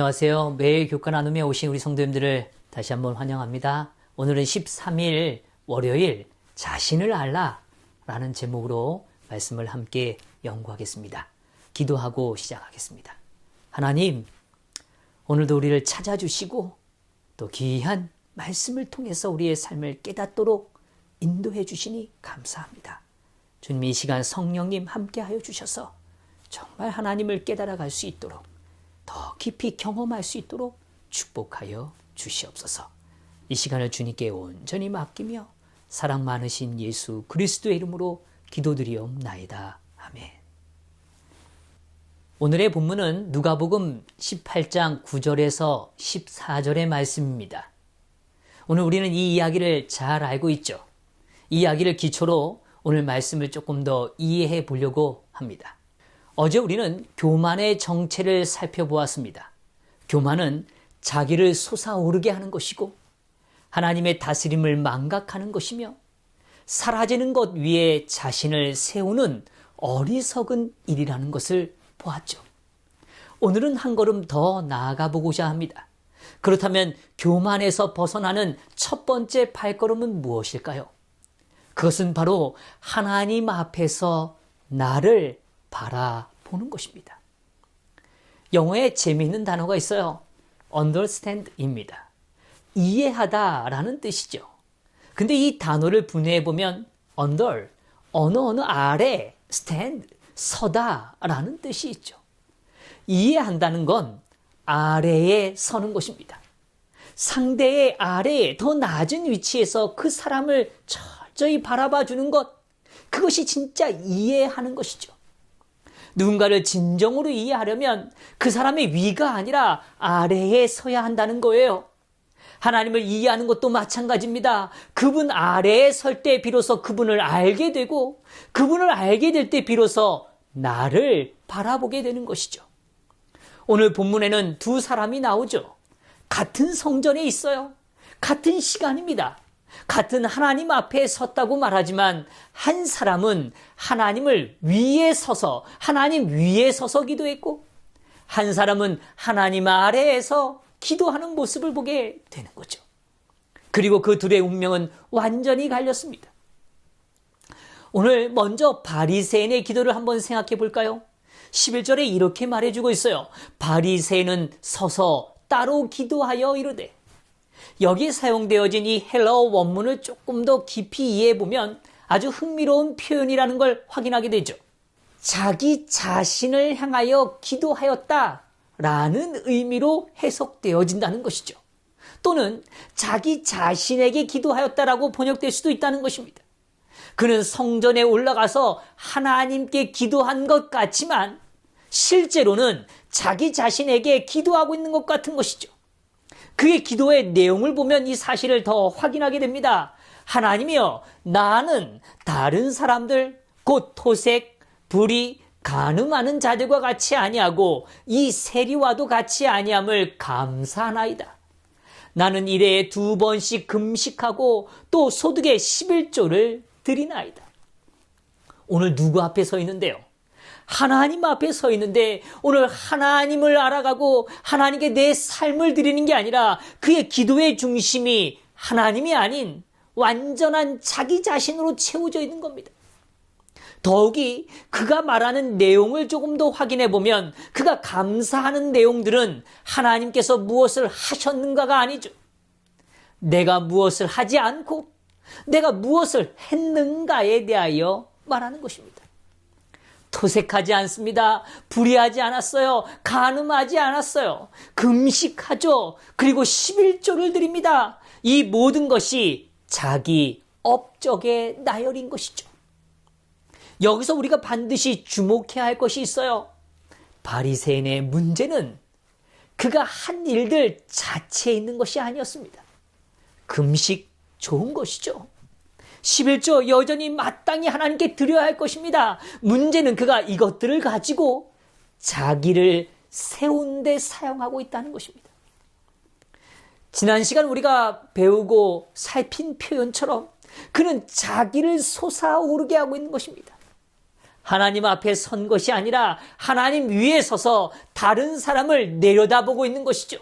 안녕하세요. 매일 교과 나눔에 오신 우리 성도님들을 다시 한번 환영합니다. 오늘은 13일 월요일 자신을 알라 라는 제목으로 말씀을 함께 연구하겠습니다. 기도하고 시작하겠습니다. 하나님, 오늘도 우리를 찾아주시고 또 귀한 말씀을 통해서 우리의 삶을 깨닫도록 인도해 주시니 감사합니다. 주님, 이 시간 성령님 함께하여 주셔서 정말 하나님을 깨달아갈 수 있도록 더 깊이 경험할 수 있도록 축복하여 주시옵소서. 이 시간을 주님께 온전히 맡기며 사랑 많으신 예수 그리스도의 이름으로 기도드리옵나이다. 아멘. 오늘의 본문은 누가복음 18장 9절에서 14절의 말씀입니다. 오늘 우리는 이 이야기를 잘 알고 있죠. 이 이야기를 기초로 오늘 말씀을 조금 더 이해해 보려고 합니다. 어제 우리는 교만의 정체를 살펴보았습니다. 교만은 자기를 솟아오르게 하는 것이고 하나님의 다스림을 망각하는 것이며 사라지는 것 위에 자신을 세우는 어리석은 일이라는 것을 보았죠. 오늘은 한 걸음 더 나아가 보고자 합니다. 그렇다면 교만에서 벗어나는 첫 번째 발걸음은 무엇일까요? 그것은 바로 하나님 앞에서 나를 바라보는 것입니다. 영어에 재미있는 단어가 있어요. understand입니다. 이해하다라는 뜻이죠. 근데 이 단어를 분해해 보면 under, 어느 아래, stand, 서다라는 뜻이 있죠. 이해한다는 건 아래에 서는 것입니다. 상대의 아래에 더 낮은 위치에서 그 사람을 철저히 바라봐 주는 것, 그것이 진짜 이해하는 것이죠. 누군가를 진정으로 이해하려면 그 사람의 위가 아니라 아래에 서야 한다는 거예요. 하나님을 이해하는 것도 마찬가지입니다. 그분 아래에 설 때 비로소 그분을 알게 되고 그분을 알게 될 때 비로소 나를 바라보게 되는 것이죠. 오늘 본문에는 두 사람이 나오죠. 같은 성전에 있어요. 같은 시간입니다. 같은 하나님 앞에 섰다고 말하지만 한 사람은 하나님을 위에 서서 하나님 위에 서서 기도했고 한 사람은 하나님 아래에서 기도하는 모습을 보게 되는 거죠. 그리고 그 둘의 운명은 완전히 갈렸습니다. 오늘 먼저 바리새인의 기도를 한번 생각해 볼까요? 11절에 이렇게 말해주고 있어요. 바리새인은 서서 따로 기도하여 이르되, 여기에 사용되어진 이 헬라어 원문을 조금 더 깊이 이해해 보면 아주 흥미로운 표현이라는 걸 확인하게 되죠. 자기 자신을 향하여 기도하였다라는 의미로 해석되어진다는 것이죠. 또는 자기 자신에게 기도하였다라고 번역될 수도 있다는 것입니다. 그는 성전에 올라가서 하나님께 기도한 것 같지만 실제로는 자기 자신에게 기도하고 있는 것 같은 것이죠. 그의 기도의 내용을 보면 이 사실을 더 확인하게 됩니다. 하나님이여, 나는 다른 사람들 곧 토색, 불의, 간음하는 자들과 같이 아니하고 이 세리와도 같이 아니함을 감사하나이다. 나는 일에 2번씩 금식하고 또 소득의 11조를 드리나이다. 오늘 누구 앞에 서 있는데요? 하나님 앞에 서 있는데 오늘 하나님을 알아가고 하나님께 내 삶을 드리는 게 아니라 그의 기도의 중심이 하나님이 아닌 완전한 자기 자신으로 채워져 있는 겁니다. 더욱이 그가 말하는 내용을 조금 더 확인해 보면 그가 감사하는 내용들은 하나님께서 무엇을 하셨는가가 아니죠. 내가 무엇을 하지 않고 내가 무엇을 했는가에 대하여 말하는 것입니다. 토색하지 않습니다. 불의하지 않았어요. 간음하지 않았어요. 금식하죠. 그리고 11조를 드립니다. 이 모든 것이 자기 업적의 나열인 것이죠. 여기서 우리가 반드시 주목해야 할 것이 있어요. 바리새인의 문제는 그가 한 일들 자체에 있는 것이 아니었습니다. 금식 좋은 것이죠. 11조 여전히 마땅히 하나님께 드려야 할 것입니다. 문제는 그가 이것들을 가지고 자기를 세운 데 사용하고 있다는 것입니다. 지난 시간 우리가 배우고 살핀 표현처럼 그는 자기를 솟아오르게 하고 있는 것입니다. 하나님 앞에 선 것이 아니라 하나님 위에 서서 다른 사람을 내려다보고 있는 것이죠.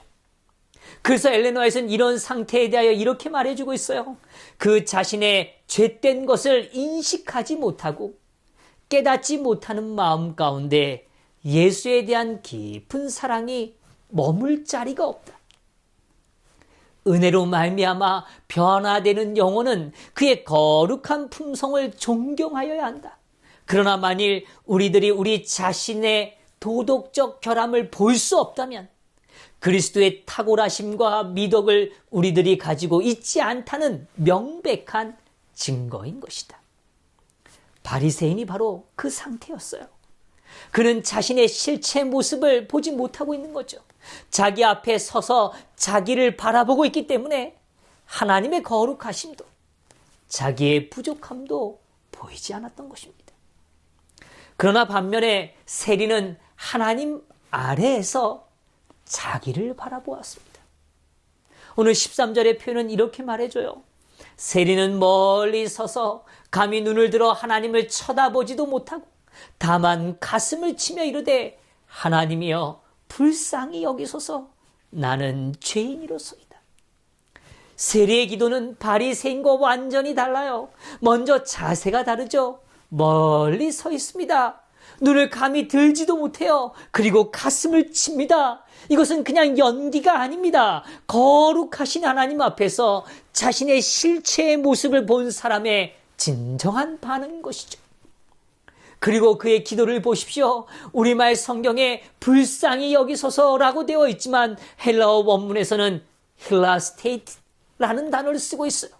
그래서 엘렌 화이트는 이런 상태에 대하여 이렇게 말해주고 있어요. 그 자신의 죄된 것을 인식하지 못하고 깨닫지 못하는 마음 가운데 예수에 대한 깊은 사랑이 머물 자리가 없다. 은혜로 말미암아 변화되는 영혼은 그의 거룩한 품성을 존경하여야 한다. 그러나 만일 우리들이 우리 자신의 도덕적 결함을 볼 수 없다면 그리스도의 탁월하심과 미덕을 우리들이 가지고 있지 않다는 명백한 증거인 것이다. 바리새인이 바로 그 상태였어요. 그는 자신의 실체 모습을 보지 못하고 있는 거죠. 자기 앞에 서서 자기를 바라보고 있기 때문에 하나님의 거룩하심도 자기의 부족함도 보이지 않았던 것입니다. 그러나 반면에 세리는 하나님 아래에서 자기를 바라보았습니다. 오늘 13절의 표현은 이렇게 말해줘요. 세리는 멀리 서서 감히 눈을 들어 하나님을 쳐다보지도 못하고 다만 가슴을 치며 이르되 하나님이여 불쌍히 여기소서 나는 죄인이로소이다. 세리의 기도는 바리새인과 완전히 달라요. 먼저 자세가 다르죠. 멀리 서 있습니다. 눈을 감히 들지도 못해요. 그리고 가슴을 칩니다. 이것은 그냥 연기가 아닙니다. 거룩하신 하나님 앞에서 자신의 실체의 모습을 본 사람의 진정한 반응인 것이죠. 그리고 그의 기도를 보십시오. 우리말 성경에 불쌍히 여기소서라고 되어 있지만 헬라어 원문에서는 힐라스테이트라는 단어를 쓰고 있어요.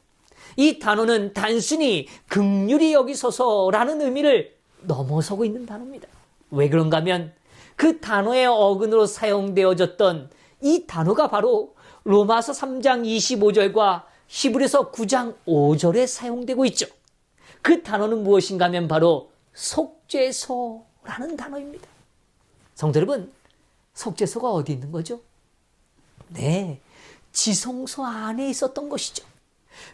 이 단어는 단순히 긍휼히 여기소서라는 의미를 넘어서고 있는 단어입니다. 왜 그런가 하면 그 단어의 어근으로 사용되어졌던 이 단어가 바로 로마서 3장 25절과 히브리서 9장 5절에 사용되고 있죠. 그 단어는 무엇인가 하면 바로 속죄소라는 단어입니다. 성도 여러분, 속죄소가 어디 있는 거죠? 네, 지성소 안에 있었던 것이죠.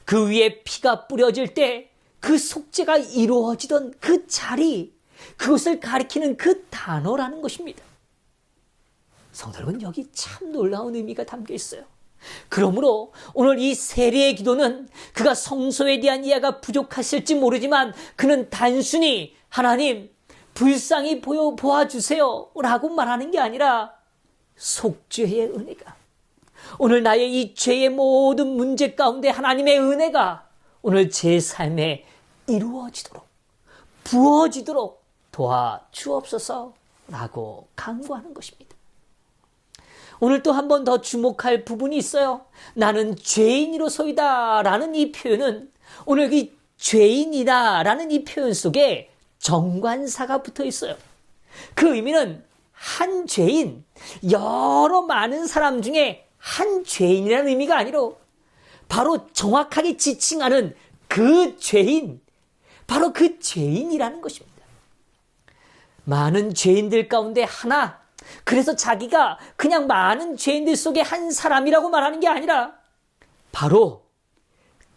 그 위에 피가 뿌려질 때 그 속죄가 이루어지던 그 자리, 그것을 가리키는 그 단어라는 것입니다. 성도 여러분, 여기 참 놀라운 의미가 담겨 있어요. 그러므로 오늘 이 세리의 기도는 그가 성소에 대한 이해가 부족했을지 모르지만 그는 단순히 하나님 불쌍히 보아주세요 라고 말하는 게 아니라 속죄의 은혜가, 오늘 나의 이 죄의 모든 문제 가운데 하나님의 은혜가 오늘 제 삶에 이루어지도록 부어지도록 도와주옵소서라고 간구하는 것입니다. 오늘 또 한 번 더 주목할 부분이 있어요. 나는 죄인이로소이다 라는 이 표현은 오늘 이 죄인이다 라는 이 표현 속에 정관사가 붙어 있어요. 그 의미는 한 죄인, 여러 많은 사람 중에 한 죄인이라는 의미가 아니라 바로 정확하게 지칭하는 그 죄인, 바로 그 죄인이라는 것입니다. 많은 죄인들 가운데 하나, 그래서 자기가 그냥 많은 죄인들 속에 한 사람이라고 말하는 게 아니라 바로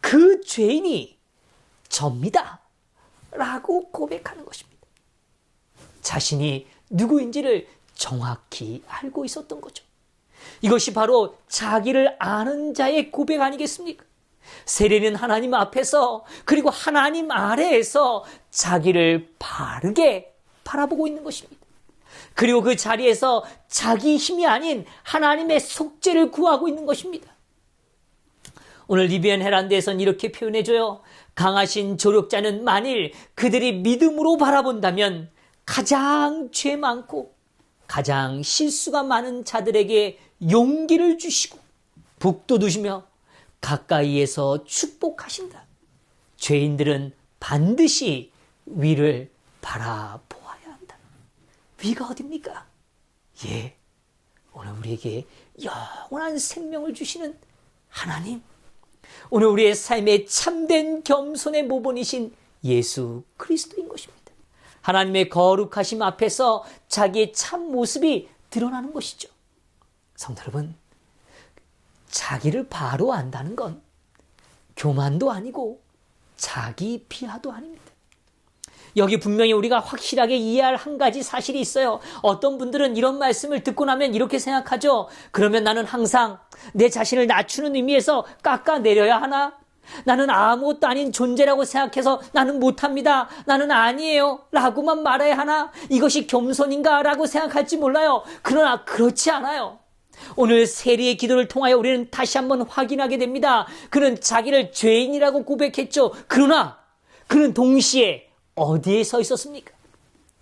그 죄인이 접니다 라고 고백하는 것입니다. 자신이 누구인지를 정확히 알고 있었던 거죠. 이것이 바로 자기를 아는 자의 고백 아니겠습니까? 세리는 하나님 앞에서 그리고 하나님 아래에서 자기를 바르게 바라보고 있는 것입니다. 그리고 그 자리에서 자기 힘이 아닌 하나님의 속죄를 구하고 있는 것입니다. 오늘 리비언 헤란드에서는 이렇게 표현해줘요. 강하신 조력자는 만일 그들이 믿음으로 바라본다면 가장 죄 많고 가장 실수가 많은 자들에게 용기를 주시고 북돋우시며 가까이에서 축복하신다. 죄인들은 반드시 위를 바라보아야 한다. 위가 어딥니까? 예, 오늘 우리에게 영원한 생명을 주시는 하나님, 오늘 우리의 삶의 참된 겸손의 모본이신 예수 그리스도인 것입니다. 하나님의 거룩하심 앞에서 자기의 참 모습이 드러나는 것이죠. 성도 여러분, 자기를 바로 안다는 건 교만도 아니고 자기 비하도 아닙니다. 여기 분명히 우리가 확실하게 이해할 한 가지 사실이 있어요. 어떤 분들은 이런 말씀을 듣고 나면 이렇게 생각하죠. 그러면 나는 항상 내 자신을 낮추는 의미에서 깎아내려야 하나? 나는 아무것도 아닌 존재라고 생각해서 나는 못합니다. 나는 아니에요. 라고만 말해야 하나? 이것이 겸손인가? 라고 생각할지 몰라요. 그러나 그렇지 않아요. 오늘 세리의 기도를 통하여 우리는 다시 한번 확인하게 됩니다. 그는 자기를 죄인이라고 고백했죠. 그러나 그는 동시에 어디에 서 있었습니까?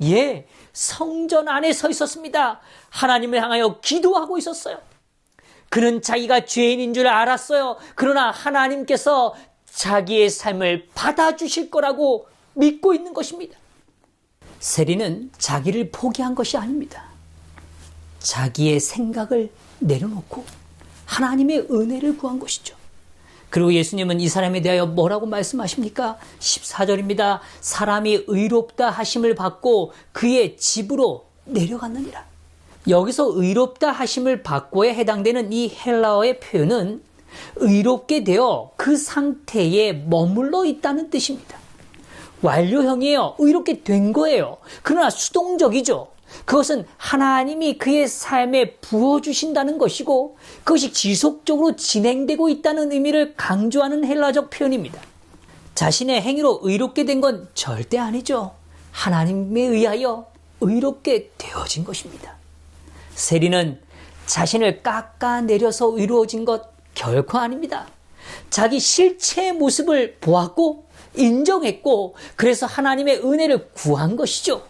예, 성전 안에 서 있었습니다. 하나님을 향하여 기도하고 있었어요. 그는 자기가 죄인인 줄 알았어요. 그러나 하나님께서 자기의 삶을 받아주실 거라고 믿고 있는 것입니다. 세리는 자기를 포기한 것이 아닙니다. 자기의 생각을 내려놓고 하나님의 은혜를 구한 것이죠. 그리고 예수님은 이 사람에 대하여 뭐라고 말씀하십니까? 14절입니다. 사람이 의롭다 하심을 받고 그의 집으로 내려갔느니라. 여기서 의롭다 하심을 받고에 해당되는 이 헬라어의 표현은 의롭게 되어 그 상태에 머물러 있다는 뜻입니다. 완료형이에요. 의롭게 된 거예요. 그러나 수동적이죠. 그것은 하나님이 그의 삶에 부어주신다는 것이고 그것이 지속적으로 진행되고 있다는 의미를 강조하는 헬라적 표현입니다. 자신의 행위로 의롭게 된 건 절대 아니죠. 하나님에 의하여 의롭게 되어진 것입니다. 세리는 자신을 깎아내려서 의로워진 것 결코 아닙니다. 자기 실체의 모습을 보았고 인정했고 그래서 하나님의 은혜를 구한 것이죠.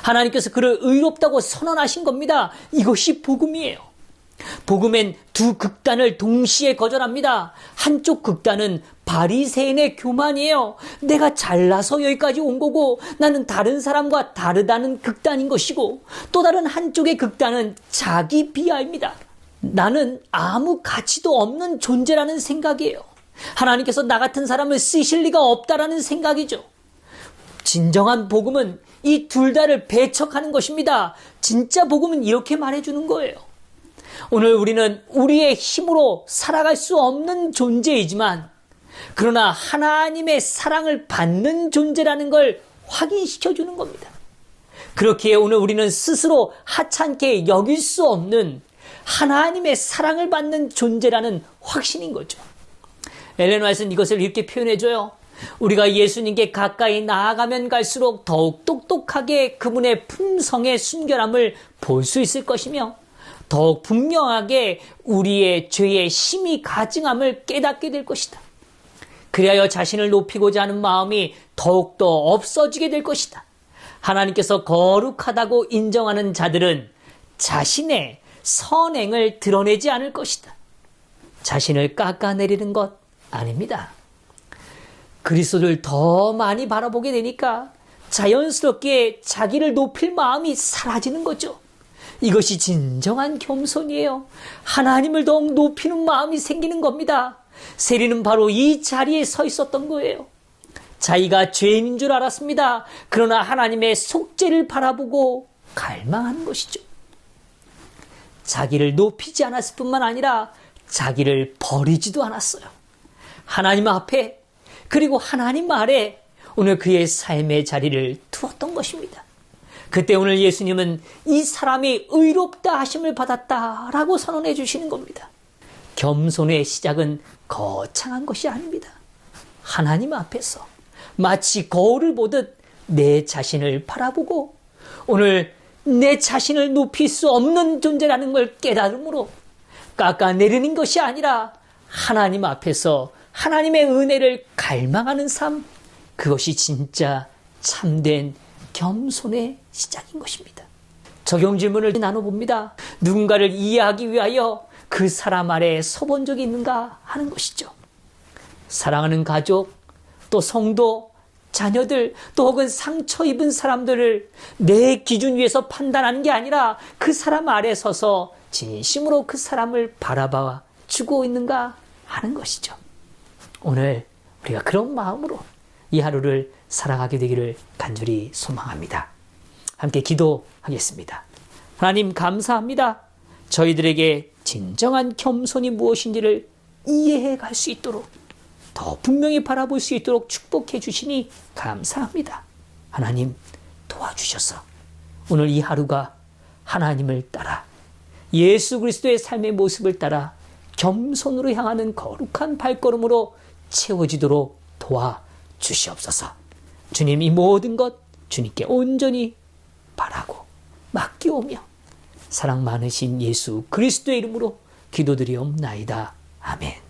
하나님께서 그를 의롭다고 선언하신 겁니다. 이것이 복음이에요. 복음엔 두 극단을 동시에 거절합니다. 한쪽 극단은 바리새인의 교만이에요. 내가 잘나서 여기까지 온 거고 나는 다른 사람과 다르다는 극단인 것이고 또 다른 한쪽의 극단은 자기 비하입니다. 나는 아무 가치도 없는 존재라는 생각이에요. 하나님께서 나 같은 사람을 쓰실 리가 없다라는 생각이죠. 진정한 복음은 이 둘 다를 배척하는 것입니다. 진짜 복음은 이렇게 말해주는 거예요. 오늘 우리는 우리의 힘으로 살아갈 수 없는 존재이지만 그러나 하나님의 사랑을 받는 존재라는 걸 확인시켜 주는 겁니다. 그렇기에 오늘 우리는 스스로 하찮게 여길 수 없는 하나님의 사랑을 받는 존재라는 확신인 거죠. 엘렌 화이트는 이것을 이렇게 표현해줘요. 우리가 예수님께 가까이 나아가면 갈수록 더욱 똑똑하게 그분의 품성의 순결함을 볼 수 있을 것이며 더욱 분명하게 우리의 죄의 심히 가증함을 깨닫게 될 것이다. 그리하여 자신을 높이고자 하는 마음이 더욱더 없어지게 될 것이다. 하나님께서 거룩하다고 인정하는 자들은 자신의 선행을 드러내지 않을 것이다. 자신을 깎아내리는 것 아닙니다. 그리스도를 더 많이 바라보게 되니까 자연스럽게 자기를 높일 마음이 사라지는 거죠. 이것이 진정한 겸손이에요. 하나님을 더욱 높이는 마음이 생기는 겁니다. 세리는 바로 이 자리에 서 있었던 거예요. 자기가 죄인인 줄 알았습니다. 그러나 하나님의 속죄를 바라보고 갈망하는 것이죠. 자기를 높이지 않았을 뿐만 아니라 자기를 버리지도 않았어요. 하나님 앞에 그리고 하나님 아래 오늘 그의 삶의 자리를 두었던 것입니다. 그때 오늘 예수님은 이 사람이 의롭다 하심을 받았다라고 선언해 주시는 겁니다. 겸손의 시작은 거창한 것이 아닙니다. 하나님 앞에서 마치 거울을 보듯 내 자신을 바라보고 오늘 내 자신을 높일 수 없는 존재라는 걸 깨달음으로 깎아내리는 것이 아니라 하나님 앞에서 하나님의 은혜를 갈망하는 삶, 그것이 진짜 참된 겸손의 시작인 것입니다. 적용 질문을 나눠봅니다. 누군가를 이해하기 위하여 그 사람 아래 서본 적이 있는가 하는 것이죠. 사랑하는 가족, 또 성도, 자녀들, 또 혹은 상처 입은 사람들을 내 기준 위에서 판단하는 게 아니라 그 사람 아래 서서 진심으로 그 사람을 바라봐 주고 있는가 하는 것이죠. 오늘 우리가 그런 마음으로 이 하루를 살아가게 되기를 간절히 소망합니다. 함께 기도하겠습니다. 하나님 감사합니다. 저희들에게 진정한 겸손이 무엇인지를 이해해 갈 수 있도록 더 분명히 바라볼 수 있도록 축복해 주시니 감사합니다. 하나님 도와주셔서 오늘 이 하루가 하나님을 따라 예수 그리스도의 삶의 모습을 따라 겸손으로 향하는 거룩한 발걸음으로 채워지도록 도와주시옵소서. 주님, 이 모든 것 주님께 온전히 바라고 맡기오며 사랑 많으신 예수 그리스도의 이름으로 기도드리옵나이다. 아멘.